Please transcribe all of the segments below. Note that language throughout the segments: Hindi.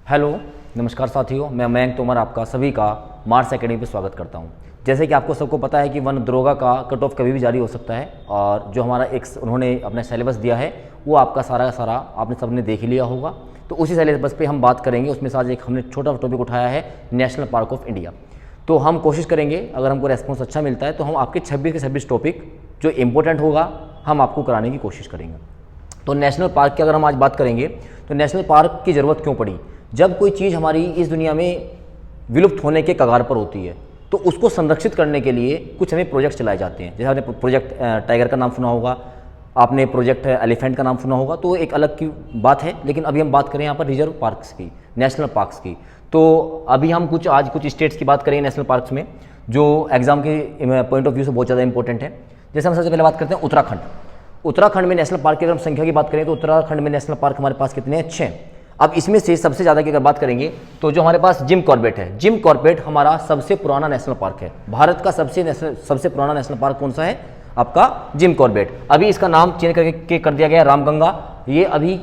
हेलो, नमस्कार साथियों, मैं मयंक तोमर आपका सभी का मार्स एकेडमी पे स्वागत करता हूं। जैसे कि आपको सबको पता है कि वन दरोगा का कट ऑफ कभी भी जारी हो सकता है और जो हमारा उन्होंने अपना सिलेबस दिया है वो आपका सारा का सारा आपने सबने देख ही लिया होगा। तो उसी सिलेबस पे हम बात करेंगे। उसमें से आज एक हमने छोटा टॉपिक उठाया है नेशनल पार्क ऑफ इंडिया। तो हम कोशिश करेंगे, अगर हमको रेस्पॉन्स अच्छा मिलता है तो हम आपके 26 के 26 टॉपिक जो इम्पोर्टेंट होगा हम आपको कराने की कोशिश करेंगे। तो नेशनल पार्क की अगर हम आज बात करेंगे तो नेशनल पार्क की ज़रूरत क्यों पड़ी? जब कोई चीज़ हमारी इस दुनिया में विलुप्त होने के कगार पर होती है तो उसको संरक्षित करने के लिए कुछ हमें प्रोजेक्ट चलाए जाते हैं। जैसे आपने प्रोजेक्ट टाइगर का नाम सुना होगा, आपने प्रोजेक्ट एलिफेंट का नाम सुना होगा, तो एक अलग की बात है। लेकिन अभी हम बात करें यहाँ पर रिजर्व पार्क्स की, नेशनल पार्क्स की। तो अभी हम आज कुछ स्टेट्स की बात करेंगे नेशनल पार्क्स में, जो एग्जाम के पॉइंट ऑफ व्यू से बहुत ज़्यादा इंपॉर्टेंट है। जैसे हम सबसे पहले बात करते हैं उत्तराखंड। उत्तराखंड में नेशनल पार्क की अगर हम संख्या की बात करें तो उत्तराखंड में नेशनल पार्क हमारे पास कितने हैं? 6। अब इसमें से सबसे ज़्यादा की अगर बात करेंगे तो जो हमारे पास जिम कॉर्बेट है, जिम कॉर्बेट हमारा सबसे पुराना नेशनल पार्क है। भारत का सबसे पुराना नेशनल पार्क कौन सा है? आपका जिम कॉर्बेट। अभी इसका नाम चेंज करके कर दिया गया रामगंगा। ये अभी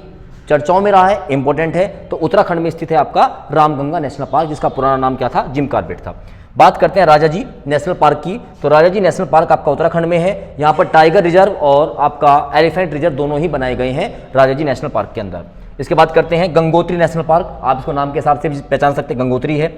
चर्चाओं में रहा है, इंपॉर्टेंट है। तो उत्तराखंड में स्थित है आपका रामगंगा नेशनल पार्क, जिसका पुराना नाम क्या था? जिम कॉर्बेट था। बात करते हैं राजाजी नेशनल पार्क की। तो राजाजी नेशनल पार्क आपका उत्तराखंड में है। यहाँ पर टाइगर रिजर्व और आपका एलिफेंट रिजर्व दोनों ही बनाए गए हैं राजाजी नेशनल पार्क के अंदर। इसके बाद करते हैं गंगोत्री नेशनल पार्क। आप इसको नाम के हिसाब से भी पहचान सकते हैं, गंगोत्री है।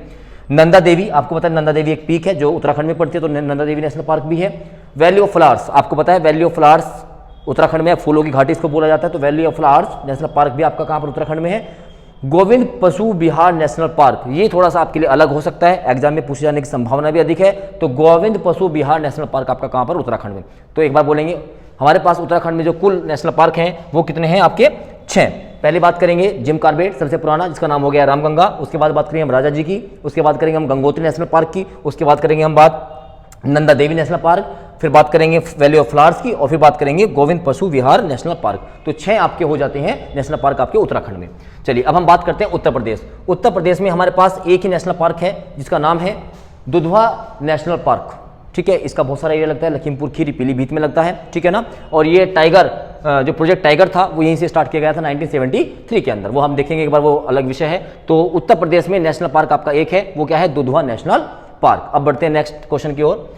नंदा देवी, आपको पता है नंदा देवी एक पीक है जो उत्तराखंड में पड़ती है, तो नंदा देवी नेशनल पार्क भी है। वैली ऑफ फ्लावर्स, आपको पता है वैली ऑफ फ्लावर्स उत्तराखंड में, फूलों की घाटी इसको बोला जाता है। तो valley of flowers national park भी आपका कहाँ पर? उत्तराखंड में है। गोविंद पशु विहार नेशनल पार्क, ये थोड़ा सा आपके लिए अलग हो सकता है, एग्जाम में पूछे जाने की संभावना भी अधिक है। तो गोविंद पशु विहार नेशनल पार्क आपका कहाँ पर? उत्तराखंड में। तो एक बार बोलेंगे, हमारे पास उत्तराखंड में जो कुल नेशनल पार्क हैं वो कितने हैं आपके? 6। पहले बात करेंगे जिम कॉर्बेट, सबसे पुराना, जिसका नाम हो गया रामगंगा। उसके बाद बात करेंगे हम राजाजी की। उसके बाद करेंगे हम गंगोत्री नेशनल पार्क की। उसके बाद करेंगे हम बात नंदा देवी नेशनल पार्क। फिर बात करेंगे वैली ऑफ फ्लावर्स की और फिर बात करेंगे गोविंद पशु विहार नेशनल पार्क। तो 6 आपके हो जाते हैं नेशनल पार्क आपके उत्तराखंड में। चलिए अब हम बात करते हैं उत्तर प्रदेश। उत्तर प्रदेश में हमारे पास एक ही नेशनल पार्क है जिसका नाम है दुधवा नेशनल पार्क। ठीक है, इसका बहुत सारा एरिया लगता है, लखीमपुर खीरी पीलीभीत में लगता है। ठीक है ना। और ये टाइगर जो प्रोजेक्ट टाइगर था वो यहीं से स्टार्ट किया गया था 1973 के अंदर। वो हम देखेंगे एक बार, वो अलग विषय है। तो उत्तर प्रदेश में नेशनल पार्क आपका एक है, वो क्या है? Dudhwa national park. अब बढ़ते हैं नेक्स्ट क्वेश्चन की ओर।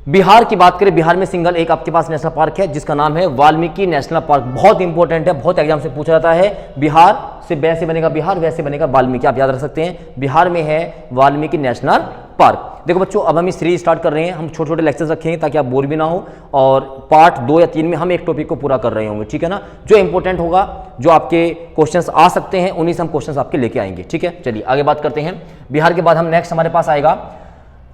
बिहार की बात करें, बिहार में सिंगल एक आपके पास नेशनल पार्क है जिसका नाम है वाल्मीकि नेशनल पार्क। बहुत इंपॉर्टेंट है, बहुत एग्जाम से पूछा जाता है। बिहार से वैसे बनेगा बिहार, वैसे बनेगा वाल्मीकि, आप याद रख सकते हैं। बिहार में है वाल्मीकि नेशनल पार्क। देखो बच्चों, अब हम इस सीरीज स्टार्ट कर रहे हैं। हम छोटे छोटे लेक्चर्स रखेंगे ताकि आप बोर भी ना हो, और पार्ट 2 या 3 में हम एक टॉपिक को पूरा कर रहे होंगे। ठीक है ना। जो इंपॉर्टेंट होगा, जो आपके क्वेश्चंस आ सकते हैं, उन्हीं से हम क्वेश्चंस आपके लेके आएंगे। ठीक है, चलिए आगे बात करते हैं। बिहार के बाद हम नेक्स्ट हमारे पास आएगा,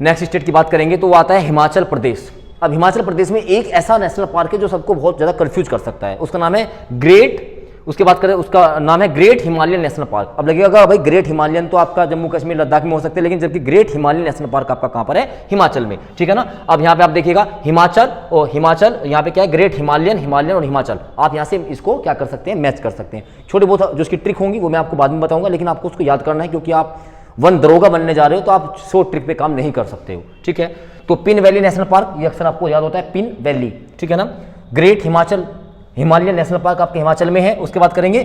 नेक्स्ट स्टेट की बात करेंगे तो वो आता है हिमाचल प्रदेश। अब हिमाचल प्रदेश में एक ऐसा नेशनल पार्क है जो सबको बहुत ज़्यादा कंफ्यूज कर सकता है, उसका नाम है ग्रेट, उसके बात करें उसका नाम है ग्रेट हिमालयन नेशनल पार्क। अब लगेगा भाई ग्रेट हिमालयन तो आपका जम्मू कश्मीर लद्दाख में हो सकते हैं, लेकिन जबकि ग्रेट हिमालयन नेशनल पार्क आपका कहाँ पर है? हिमाचल में। ठीक है ना। अब यहाँ पे आप देखिएगा हिमाचल और हिमाचल, यहाँ पे क्या है? ग्रेट हिमालयन, हिमालयन और हिमाचल। आप यहाँ से इसको क्या कर सकते हैं? मैच कर सकते हैं। छोटे बहुत जो उसकी ट्रिक होंगी वो मैं आपको बाद में बताऊंगा, लेकिन आपको उसको याद करना है क्योंकि आप वन दरोगा बनने जा रहे हो, तो आप शॉर्ट ट्रिक पे काम नहीं कर सकते हो। ठीक है। तो पिन वैली नेशनल पार्क, ये अक्सर आपको याद होता है, पिन वैली। ठीक है ना। Great Himachal Himalayan national park आपके हिमाचल में है। उसके बाद करेंगे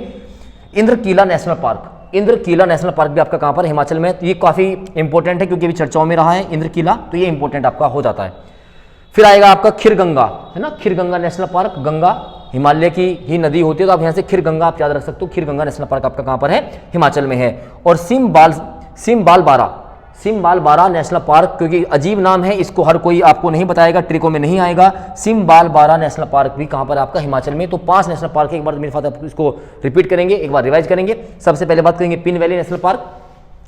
Indrakila national park. Indrakila national park भी आपका कहाँ पर? हिमाचल में। तो ये काफ़ी इंपॉर्टेंट है क्योंकि अभी चर्चाओं में रहा है इंद्रकीला, तो ये इंपॉर्टेंट आपका हो जाता है। फिर आएगा आपका खीरगंगा, है ना, खीरगंगा नेशनल पार्क। गंगा हिमालय की ही नदी होती है, तो आप यहाँ से खीरगंगा आप याद रख सकते हो। खीरगंगा नेशनल पार्क आपका कहाँ पर है? हिमाचल में है। और सिमबालबारा नेशनल पार्क, क्योंकि अजीब नाम है, इसको हर कोई आपको नहीं बताएगा, ट्रिकों में नहीं आएगा। सिमबालबारा नेशनल पार्क भी कहाँ पर? आपका हिमाचल में। तो 5 नेशनल पार्क है। एक बार मेरे साथ आप इसको रिपीट करेंगे, एक बार रिवाइज करेंगे। सबसे पहले बात करेंगे pin valley national park,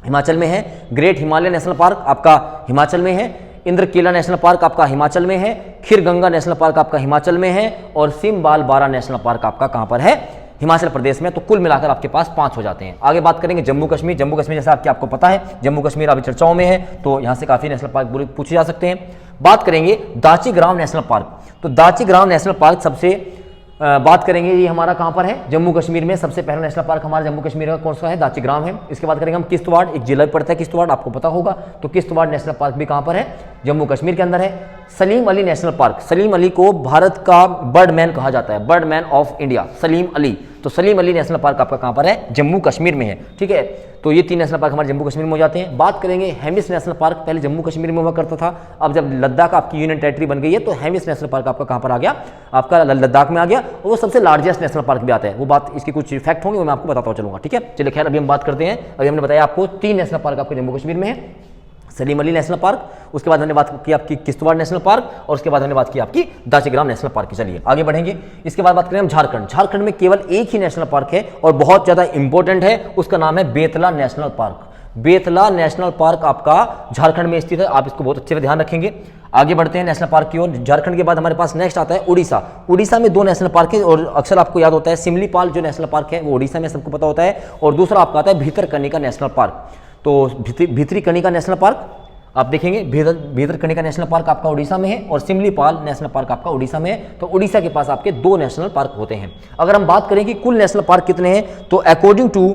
Himachal में है। ग्रेट हिमालय नेशनल पार्क आपका हिमाचल में है। इंद्रकीला नेशनल पार्क आपका हिमाचल में है। खीरगंगा नेशनल पार्क आपका हिमाचल में है। और सिमबालबारा नेशनल पार्क आपका कहाँ पर है? हिमाचल प्रदेश में। तो कुल मिलाकर आपके पास 5 हो जाते हैं। आगे बात करेंगे जम्मू कश्मीर। जम्मू कश्मीर जैसा आपको पता है, जम्मू कश्मीर अभी चर्चाओं में है, तो यहाँ से काफ़ी नेशनल पार्क पूछे जा सकते हैं। बात करेंगे दाचीग्राम नेशनल पार्क। तो दाचीग्राम नेशनल पार्क सबसे बात करेंगे, ये हमारा कहाँ पर है? जम्मू कश्मीर में। सबसे पहला नेशनल पार्क हमारा जम्मू कश्मीर का कौन सा है? दाचीग्राम है। इसके बाद करेंगे हम किश्तवाड़, एक जिला भी पड़ता है किश्तवाड़, आपको पता होगा। तो किश्तवाड़ नेशनल पार्क भी कहाँ पर है? जम्मू कश्मीर के अंदर है। सलीम अली नेशनल पार्क, सलीम अली को भारत का बर्डमैन कहा जाता है, Birdman of India Salim Ali. तो सलीम अली नेशनल पार्क आपका कहाँ पर है? जम्मू कश्मीर में है, ठीक है। तो ये 3 नेशनल पार्क हमारे जम्मू कश्मीर में हो जाते हैं। बात करेंगे हेमिस नेशनल पार्क, पहले जम्मू कश्मीर में हुआ करता था, अब जब लद्दाख आपकी यूनियन टेरिटरी बन गई है तो हेमिस नेशनल पार्क आपका कहाँ पर आ गया? आपका लद्दाख में आ गया, और वो सबसे लार्जेस्ट नेशनल पार्क भी आता है। वो बात, इसकी कुछ फैक्ट होंगे वो मैं आपको बताता चलूंगा, ठीक है। चलिए खैर अभी हम बात करते हैं। अभी हमने बताया आपको 3 नेशनल पार्क आपके जम्मू कश्मीर में है, सलीम अली नेशनल पार्क, उसके बाद हमने बात की आपकी किश्तवाड़ नेशनल पार्क, और उसके बाद हमने बात की आपकी दाशीग्राम नेशनल पार्क की। चलिए आगे बढ़ेंगे। इसके बाद बात करें हम झारखंड। झारखंड में केवल एक ही नेशनल पार्क है और बहुत ज़्यादा इंपॉर्टेंट है, उसका नाम है Betla national park. Betla national park आपका झारखंड में स्थित है, आप इसको बहुत अच्छे से ध्यान रखेंगे। आगे बढ़ते हैं नेशनल पार्क की ओर। झारखंड के बाद हमारे पास नेक्स्ट आता है उड़ीसा। उड़ीसा में 2 नेशनल पार्क है और अक्सर आपको याद होता है सिमलीपाल जो नेशनल पार्क है वो उड़ीसा में सबको पता होता है, और दूसरा आपका आता है भीतरकनिका नेशनल पार्क। तो भीतरकनिका नेशनल पार्क आप देखेंगे, भीतरकनिका नेशनल पार्क आपका उड़ीसा में है और सिमलीपाल नेशनल पार्क आपका उड़ीसा में है। तो उड़ीसा के पास आपके 2 नेशनल पार्क होते हैं। अगर हम बात करें कि कुल नेशनल पार्क कितने हैं, तो अकॉर्डिंग टू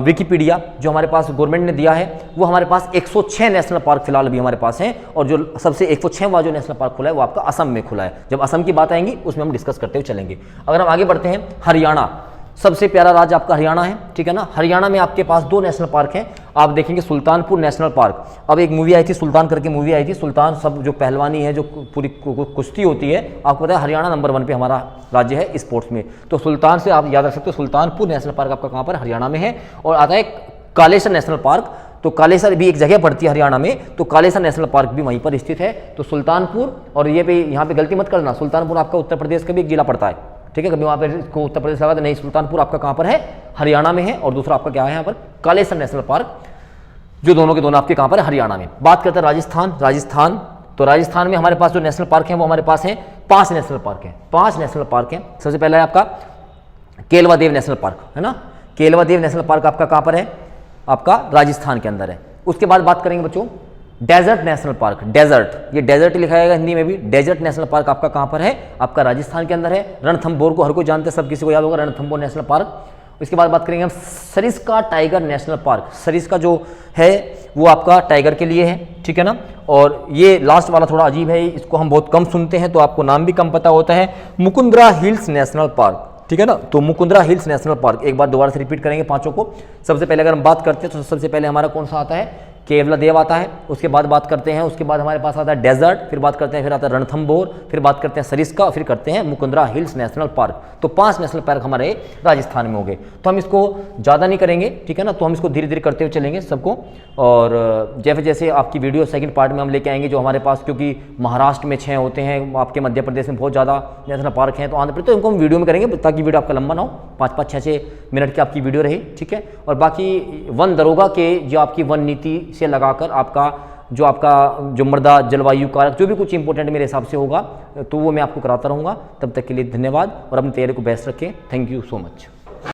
विकिपीडिया जो हमारे पास गवर्नमेंट ने दिया है, वो हमारे पास 106 नेशनल पार्क फिलहाल अभी हमारे पास हैं, और जो सबसे 106वां जो नेशनल पार्क खुला है वो आपका असम में खुला है। जब असम की बात आएंगी उसमें हम डिस्कस करते हुए चलेंगे। अगर हम आगे बढ़ते हैं, हरियाणा, सबसे प्यारा राज्य आपका हरियाणा है, ठीक है ना। हरियाणा में आपके पास 2 नेशनल पार्क हैं। आप देखेंगे सुल्तानपुर नेशनल पार्क, अब एक मूवी आई थी सुल्तान करके, मूवी आई थी सुल्तान, सब जो पहलवानी है, जो पूरी कुश्ती होती है, आपको पता है हरियाणा नंबर 1 पे हमारा राज्य है स्पोर्ट्स में। तो सुल्तान से आप याद रख सकते हो, सुल्तानपुर नेशनल पार्क आपका कहाँ पर? हरियाणा में है। और आता है कालेसर नेशनल पार्क, तो कालेसर भी एक जगह पड़ती है हरियाणा में, तो कालेसर नेशनल पार्क भी वहीं पर स्थित है। तो सुल्तानपुर, और ये पे यहाँ पे गलती मत करना, सुल्तानपुर आपका उत्तर प्रदेश का भी एक जिला पड़ता है, ठीक है। कभी वहाँ पे इसको उत्तर प्रदेश लगा तो नहीं, सुल्तानपुर आपका कहाँ पर है? हरियाणा में है। और दूसरा आपका क्या है यहाँ पर? कालेसर नेशनल पार्क, जो दोनों के दोनों आपके कहाँ पर है? हरियाणा में। बात करते हैं राजस्थान। तो राजस्थान में हमारे पास जो नेशनल पार्क है वो हमारे पास है 5 नेशनल पार्क है, 5 नेशनल पार्क है। सबसे पहला है आपका केलवा देव नेशनल पार्क, है ना। केलवा देव नेशनल पार्क आपका कहाँ पर है? आपका राजस्थान के अंदर है। उसके बाद बात करेंगे बच्चों डेजर्ट नेशनल पार्क, डेजर्ट, ये डेजर्ट लिखा जाएगा हिंदी में भी। डेजर्ट नेशनल पार्क आपका कहाँ पर है? आपका राजस्थान के अंदर है। रणथंभौर को हर कोई जानते हैं, सब किसी को याद होगा रणथंभौर नेशनल पार्क। इसके बाद बात करेंगे हम Sariska tiger national park. Sariska जो है वो आपका टाइगर के लिए है, ठीक है ना। और ये लास्ट वाला थोड़ा अजीब है, इसको हम बहुत कम सुनते हैं तो आपको नाम भी कम पता होता है, मुकुंदरा हिल्स नेशनल पार्क, ठीक है ना। तो मुकुंदरा हिल्स नेशनल पार्क, एक बार दोबारा से रिपीट करेंगे पांचों को। सबसे पहले अगर हम बात करते हैं तो सबसे पहले हमारा कौन सा आता है? केवला देव आता है। उसके बाद बात करते हैं, उसके बाद हमारे पास आता है डेजर्ट, फिर बात करते हैं, फिर आता है रणथंभौर, फिर बात करते हैं सरिस्का, फिर करते हैं मुकुंदरा हिल्स नेशनल पार्क। तो 5 नेशनल पार्क हमारे राजस्थान में हो गए। तो हम इसको ज़्यादा नहीं करेंगे, ठीक है ना। तो हम इसको धीरे धीरे करते हुए चलेंगे सबको, और जैसे जैसे आपकी वीडियो सेकंड पार्ट में हम लेके आएंगे जो हमारे पास, क्योंकि महाराष्ट्र में 6 होते हैं, आपके मध्य प्रदेश में बहुत ज़्यादा नेशनल पार्क हैं, तो आंध्र प्रदेश, तो इनको हम वीडियो में करेंगे ताकि वीडियो आपका लंबा ना हो, 5-5, 6-6 मिनट की आपकी वीडियो रही, ठीक है। और बाकी वन दरोगा के जो आपकी वन नीति से लगाकर आपका जो मृदा जलवायु कारक जो भी कुछ इंपॉर्टेंट मेरे हिसाब से होगा तो वो मैं आपको कराता रहूँगा। तब तक के लिए धन्यवाद और अपनी तैयारी को बेस्ट रखें। Thank you so much.